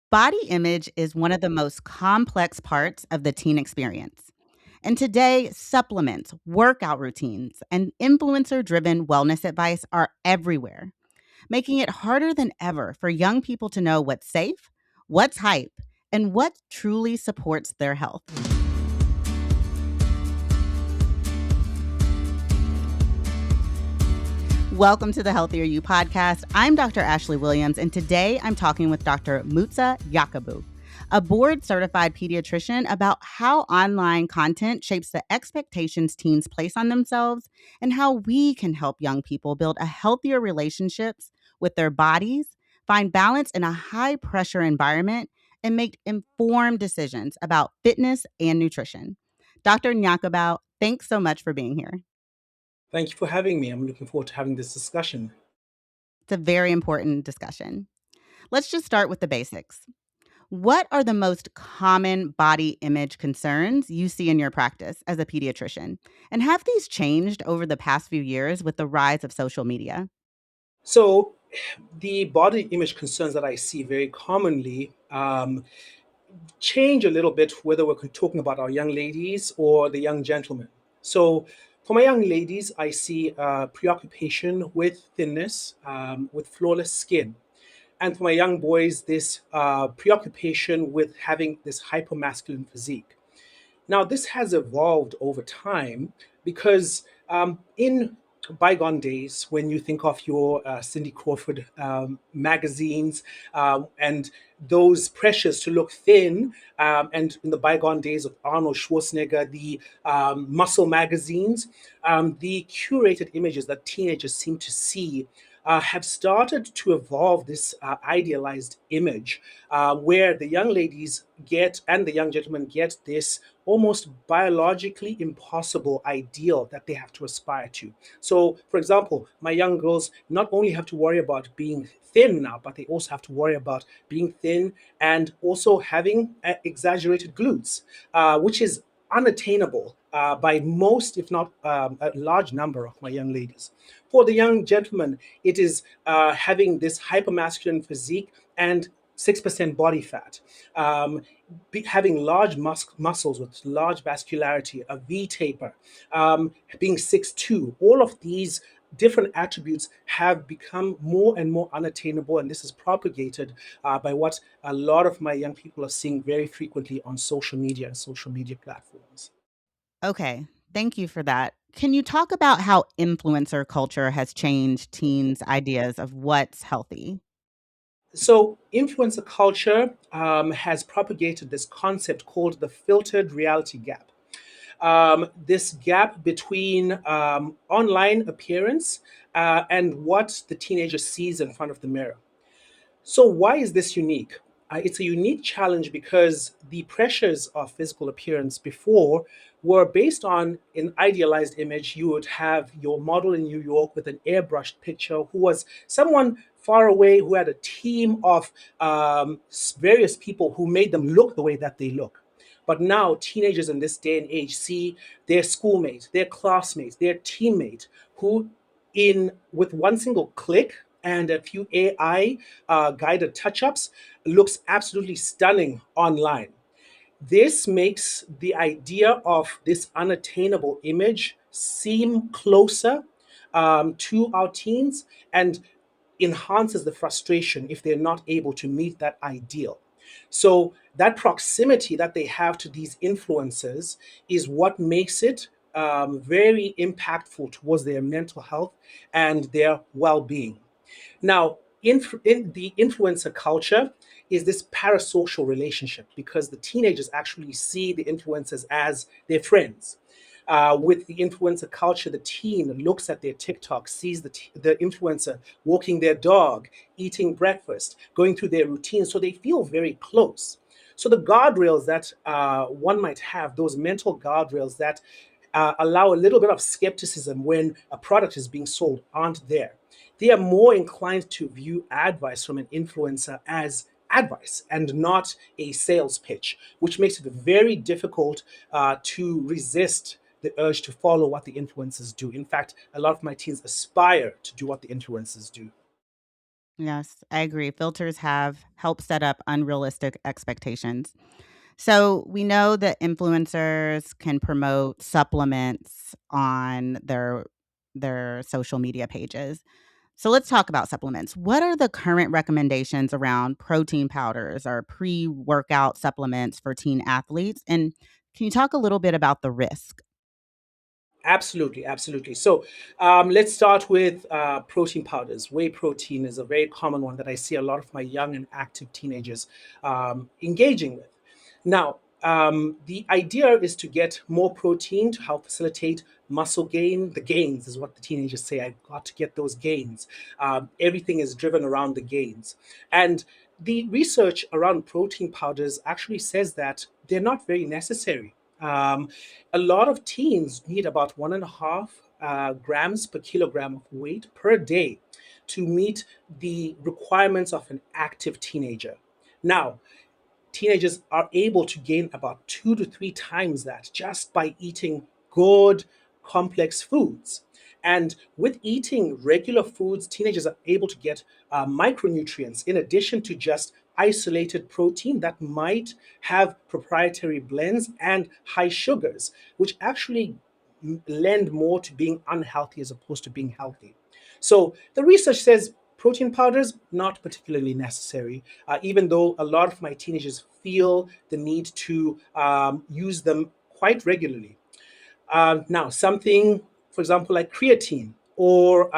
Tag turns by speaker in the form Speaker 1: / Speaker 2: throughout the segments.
Speaker 1: Body image is one of the most complex parts of the teen experience. And today, supplements, workout routines, and influencer driven wellness advice are everywhere, making it harder than ever for young people to know what's safe, what's hype, and what truly supports their health. Welcome to the Healthier You podcast. I'm Dr. Ashlee Williams, and today I'm talking with Dr. Mutsa Nyakabau, a board certified pediatrician, about how online content shapes the expectations teens place on themselves and how we can help young people build a healthier relationships with their bodies, find balance in a high pressure environment, and make informed decisions about fitness and nutrition. Dr. Nyakabau, thanks so much for being here.
Speaker 2: Thank you for having me. I'm looking forward to having this discussion.
Speaker 1: It's a very important discussion. Let's just start with the basics. What are the most common body image concerns you see in your practice as a pediatrician? And have these changed over the past few years with the rise of social media?
Speaker 2: So, the body image concerns that I see very commonly change a little bit whether we're talking about our young ladies or the young gentlemen. So, for my young ladies, I see preoccupation with thinness, with flawless skin. And for my young boys, this preoccupation with having this hypermasculine physique. Now, this has evolved over time because in bygone days, when you think of your Cindy Crawford magazines and those pressures to look thin, and in the bygone days of Arnold Schwarzenegger, the muscle magazines, the curated images that teenagers seem to see have started to evolve this idealized image where the young ladies get and the young gentlemen get this almost biologically impossible ideal that they have to aspire to. So, for example, my young girls not only have to worry about being thin now, but they also have to worry about being thin and also having exaggerated glutes, which is unattainable by most, if not a large number of my young ladies. For the young gentlemen, it is having this hypermasculine physique and 6% body fat, having large muscles with large vascularity, a V taper, being 6'2". All of these different attributes have become more and more unattainable, and this is propagated by what a lot of my young people are seeing very frequently on social media and social media platforms.
Speaker 1: Okay, thank you for that. Can you talk about how influencer culture has changed teens' ideas of what's healthy?
Speaker 2: So, influencer culture has propagated this concept called the filtered reality gap. This gap between online appearance and what the teenager sees in front of the mirror. So, why is this unique? It's a unique challenge because the pressures of physical appearance before were based on an idealized image. You would have your model in New York with an airbrushed picture who was someone far away who had a team of various people who made them look the way that they look. But now, teenagers in this day and age see their schoolmates, their classmates, their teammate who, in with one single click and a few AI guided touch ups, looks absolutely stunning online. This makes the idea of this unattainable image seem closer to our teens and enhances the frustration if they're not able to meet that ideal. So, that proximity that they have to these influences is what makes it very impactful towards their mental health and their well being. Now, in the influencer culture is this parasocial relationship because the teenagers actually see the influencers as their friends. With the influencer culture, the teen looks at their TikTok, sees the influencer walking their dog, eating breakfast, going through their routine, so they feel very close. So the guardrails that one might have, those mental guardrails that allow a little bit of skepticism when a product is being sold, aren't there. They are more inclined to view advice from an influencer as advice and not a sales pitch, which makes it very difficult to resist the urge to follow what the influencers do. In fact, a lot of my teens aspire to do what the influencers do.
Speaker 1: Yes, I agree. Filters have helped set up unrealistic expectations. So we know that influencers can promote supplements on their social media pages. So let's talk about supplements. What are the current recommendations around protein powders or pre-workout supplements for teen athletes? And can you talk a little bit about the risk?
Speaker 2: Absolutely, absolutely. So let's start with protein powders. Whey protein is a very common one that I see a lot of my young and active teenagers engaging with. Now, the idea is to get more protein to help facilitate muscle gain. The gains is what the teenagers say. I've got to get those gains. Everything is driven around the gains. And the research around protein powders actually says that they're not very necessary. A lot of teens need about 1.5 grams per kilogram of weight per day to meet the requirements of an active teenager. Now, teenagers are able to gain about 2 to 3 times that just by eating good, complex foods. And with eating regular foods, teenagers are able to get micronutrients in addition to just isolated protein that might have proprietary blends and high sugars, which actually lend more to being unhealthy as opposed to being healthy. So the research says protein powders not particularly necessary, even though a lot of my teenagers feel the need to use them quite regularly. Now, something, for example, like creatine or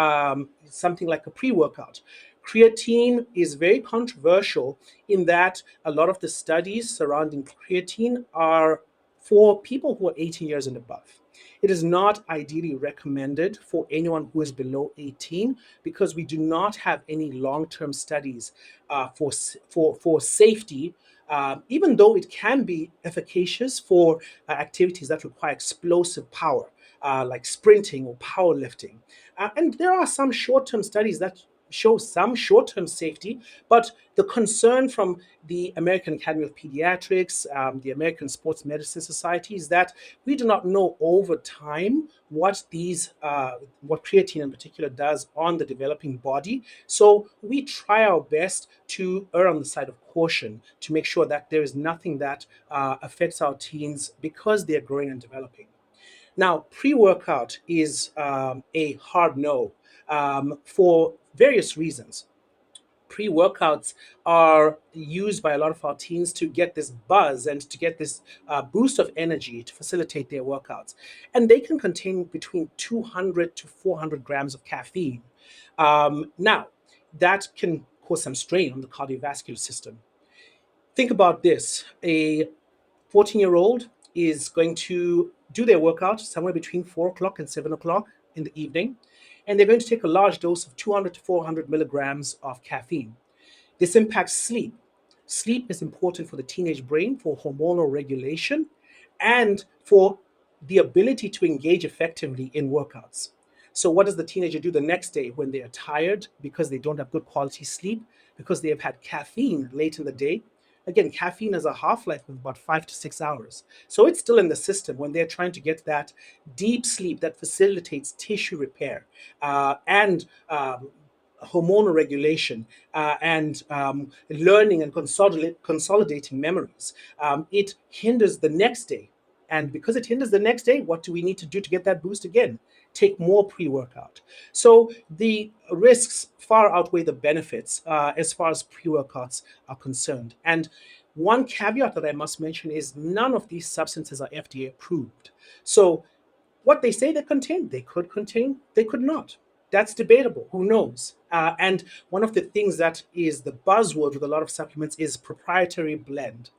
Speaker 2: something like a pre workout. Creatine is very controversial in that a lot of the studies surrounding creatine are for people who are 18 years and above. It is not ideally recommended for anyone who is below 18 because we do not have any long term studies for safety, even though it can be efficacious for activities that require explosive power, like sprinting or powerlifting. And there are some short term studies that show some short term safety, but the concern from the American Academy of Pediatrics, the American Sports Medicine Society, is that we do not know over time what creatine in particular does on the developing body. So we try our best to err on the side of caution to make sure that there is nothing that affects our teens because they're growing and developing. Now, pre workout is a hard no for various reasons. Pre workouts are used by a lot of our teens to get this buzz and to get this boost of energy to facilitate their workouts. And they can contain between 200 to 400 grams of caffeine. Now, that can cause some strain on the cardiovascular system. Think about this: a 14-year-old is going to do their workout somewhere between 4 o'clock and 7 o'clock in the evening, and they're going to take a large dose of 200 to 400 milligrams of caffeine. This impacts sleep. Sleep is important for the teenage brain for hormonal regulation and for the ability to engage effectively in workouts. So, what does the teenager do the next day when they are tired because they don't have good quality sleep, because they have had caffeine late in the day? Again, caffeine has a half life of about 5 to 6 hours. So, it's still in the system when they're trying to get that deep sleep that facilitates tissue repair and hormonal regulation and learning and consolidating memories. It hinders the next day. And because it hinders the next day, what do we need to do to get that boost again? Take more pre workout. So the risks far outweigh the benefits as far as pre workouts are concerned. And one caveat that I must mention is none of these substances are FDA approved. So what they say they could contain, they could not. That's debatable. Who knows? And one of the things that is the buzzword with a lot of supplements is proprietary blend.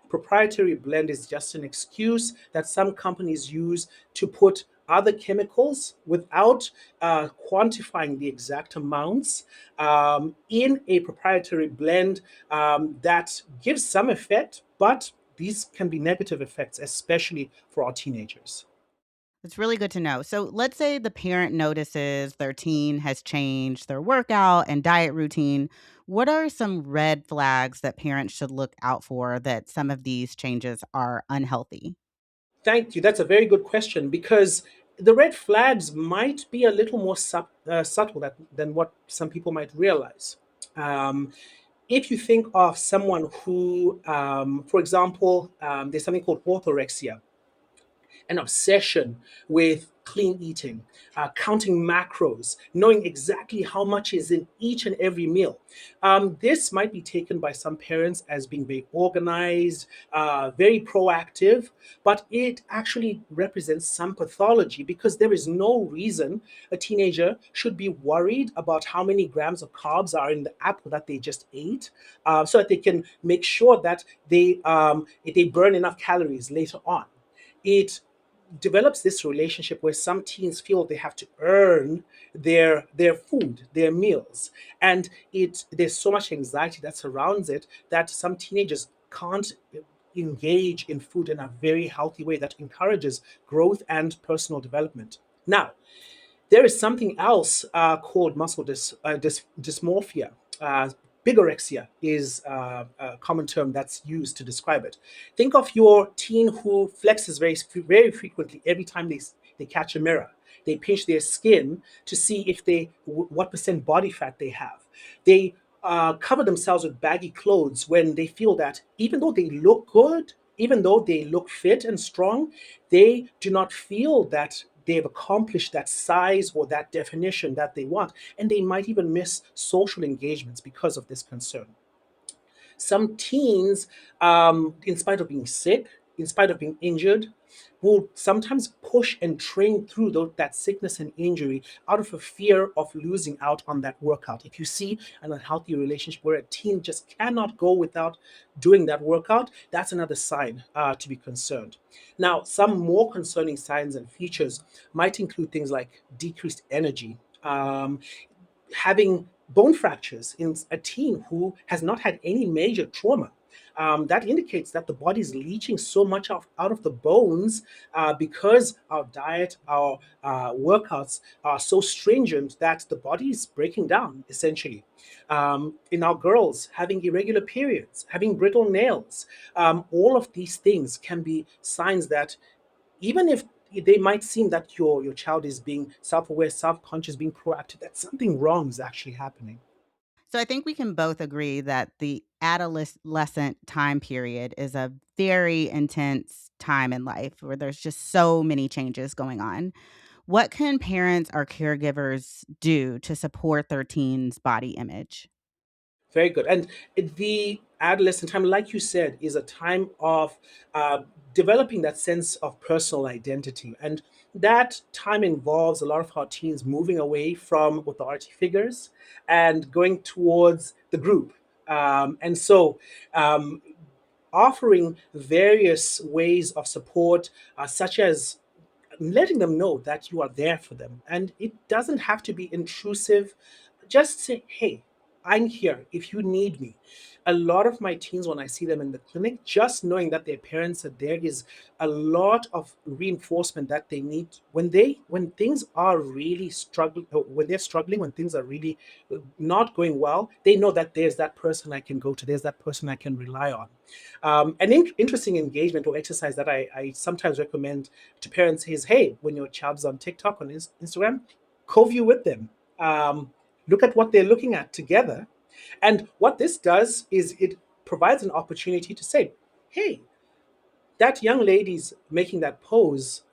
Speaker 2: Proprietary blend is just an excuse that some companies use to put other chemicals without quantifying the exact amounts in a proprietary blend that gives some effect, but these can be negative effects, especially for our teenagers.
Speaker 1: It's really good to know. So let's say the parent notices their teen has changed their workout and diet routine. What are some red flags that parents should look out for that some of these changes are unhealthy?
Speaker 2: Thank you. That's a very good question because the red flags might be a little more subtle than what some people might realize. Um, if you think of someone who, for example, there's something called orthorexia, an obsession with clean eating, counting macros, knowing exactly how much is in each and every meal. This might be taken by some parents as being very organized, very proactive, but it actually represents some pathology because there is no reason a teenager should be worried about how many grams of carbs are in the apple that they just ate, so that they can make sure that they burn enough calories later on. It develops this relationship where some teens feel they have to earn their food, their meals, and it there's so much anxiety that surrounds it that some teenagers can't engage in food in a very healthy way that encourages growth and personal development. Now, there is something else called dysmorphia. Uh, Bigorexia is a common term that's used to describe it. Think of your teen who flexes very frequently every time they catch a mirror. They pinch their skin to see if what percent body fat they have. They cover themselves with baggy clothes when they feel that even though they look good, even though they look fit and strong, they do not feel that they've accomplished that size or that definition that they want. And they might even miss social engagements because of this concern. Some teens, in spite of being sick, in spite of being injured, will sometimes push and train through that sickness and injury out of a fear of losing out on that workout. If you see an unhealthy relationship where a teen just cannot go without doing that workout, that's another sign to be concerned. Now, some more concerning signs and features might include things like decreased energy, having bone fractures in a teen who has not had any major trauma. That indicates that the body is leaching so much out of the bones because our diet, our workouts are so stringent that the body is breaking down, essentially. In our girls, having irregular periods, having brittle nails, all of these things can be signs that even if they might seem that your child is being self-aware, self-conscious, being proactive, that something wrong is actually happening.
Speaker 1: So I think we can both agree that the adolescent time period is a very intense time in life where there's just so many changes going on. What can parents or caregivers do to support their teen's body image?
Speaker 2: Very good. And the adolescent time, like you said, is a time of developing that sense of personal identity. And that time involves a lot of our teens moving away from authority figures and going towards the group. And so, um, offering various ways of support, such as letting them know that you are there for them. And it doesn't have to be intrusive. Just say, hey, I'm here if you need me. A lot of my teens, when I see them in the clinic, just knowing that their parents are there is a lot of reinforcement that they need when things are really struggling, when they're struggling, when things are really not going well. They know that there's that person I can go to, there's that person I can rely on. An interesting engagement or exercise that I sometimes recommend to parents is, hey, when your child's on TikTok, on Instagram, co-view with them. Look at what they're looking at together. And what this does is it provides an opportunity to say, hey, that young lady's making that pose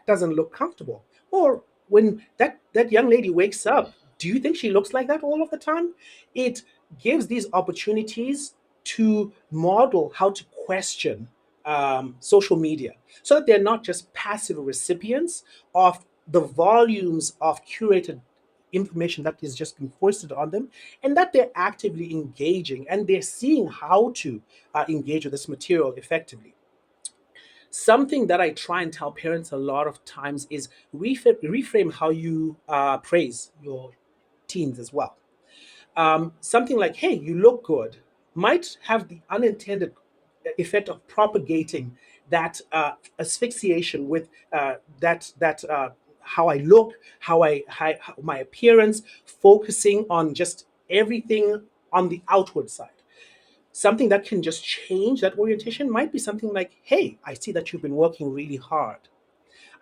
Speaker 2: doesn't look comfortable. Or when that young lady wakes up, do you think she looks like that all of the time? It gives these opportunities to model how to question social media so that they're not just passive recipients of the volumes of curated information that is just being foisted on them, and that they're actively engaging and they're seeing how to engage with this material effectively. Something that I try and tell parents a lot of times is reframe how you praise your teens as well. Something like, hey, you look good, might have the unintended effect of propagating that asphyxiation with that how I look, how my appearance, focusing on just everything on the outward side. Something that can just change that orientation might be something like, hey, I see that you've been working really hard.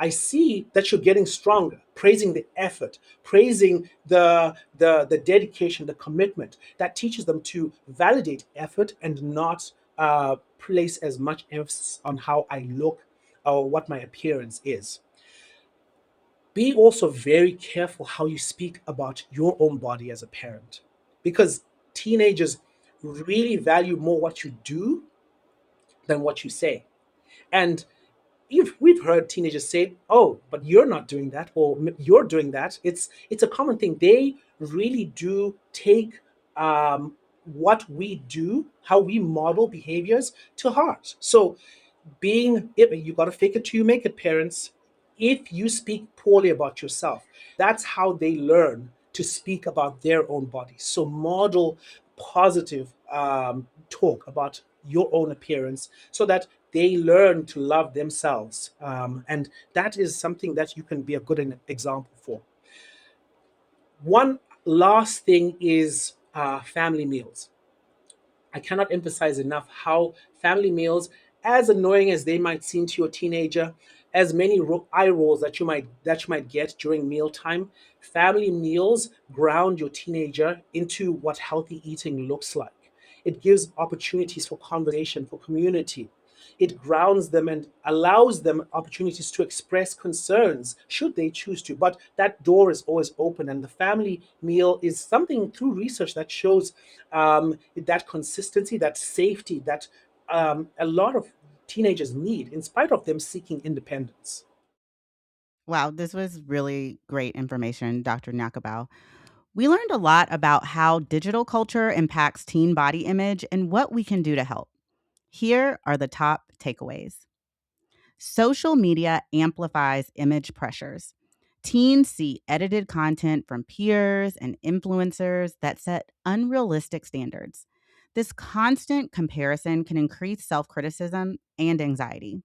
Speaker 2: I see that you're getting stronger, praising the effort, praising the dedication, the commitment. That teaches them to validate effort and not place as much emphasis on how I look or what my appearance is. Be also very careful how you speak about your own body as a parent, because teenagers really value more what you do than what you say. And we've heard teenagers say, "Oh, but you're not doing that," or "You're doing that." It's a common thing. They really do take what we do, how we model behaviors, to heart. So you got to fake it till you make it, parents. If you speak poorly about yourself, that's how they learn to speak about their own bodies. So model positive talk about your own appearance so that they learn to love themselves. And that is something that you can be a good example for. One last thing is family meals. I cannot emphasize enough how family meals, as annoying as they might seem to your teenager, as many eye rolls that you might get during mealtime, family meals ground your teenager into what healthy eating looks like. It gives opportunities for conversation, for community. It grounds them and allows them opportunities to express concerns should they choose to. But that door is always open, and the family meal is something through research that shows that consistency, that safety that a lot of teenagers need, in spite of them seeking independence.
Speaker 1: Wow, this was really great information, Dr. Nyakabau. We learned a lot about how digital culture impacts teen body image and what we can do to help. Here are the top takeaways. Social media amplifies image pressures. Teens see edited content from peers and influencers that set unrealistic standards. This constant comparison can increase self criticism and anxiety.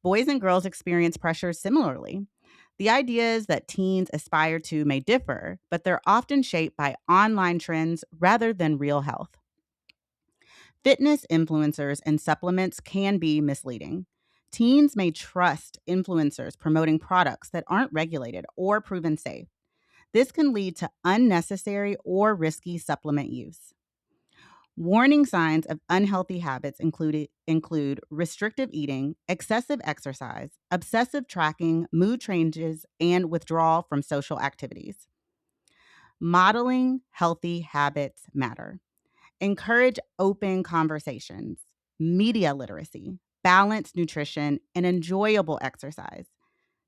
Speaker 1: Boys and girls experience pressure similarly. The ideas that teens aspire to may differ, but they're often shaped by online trends rather than real health. Fitness influencers and supplements can be misleading. Teens may trust influencers promoting products that aren't regulated or proven safe. This can lead to unnecessary or risky supplement use. Warning signs of unhealthy habits include restrictive eating, excessive exercise, obsessive tracking, mood changes, and withdrawal from social activities. Modeling healthy habits matter. Encourage open conversations, media literacy, balanced nutrition, and enjoyable exercise.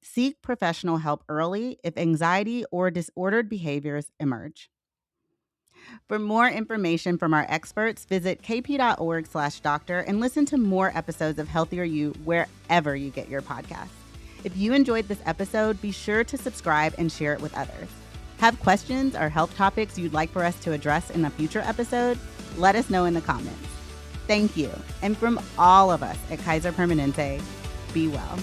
Speaker 1: Seek professional help early if anxiety or disordered behaviors emerge. For more information from our experts, visit kp.org/doctor and listen to more episodes of Healthier You wherever you get your podcasts. If you enjoyed this episode, be sure to subscribe and share it with others. Have questions or health topics you'd like for us to address in a future episode? Let us know in the comments. Thank you. And from all of us at Kaiser Permanente, be well.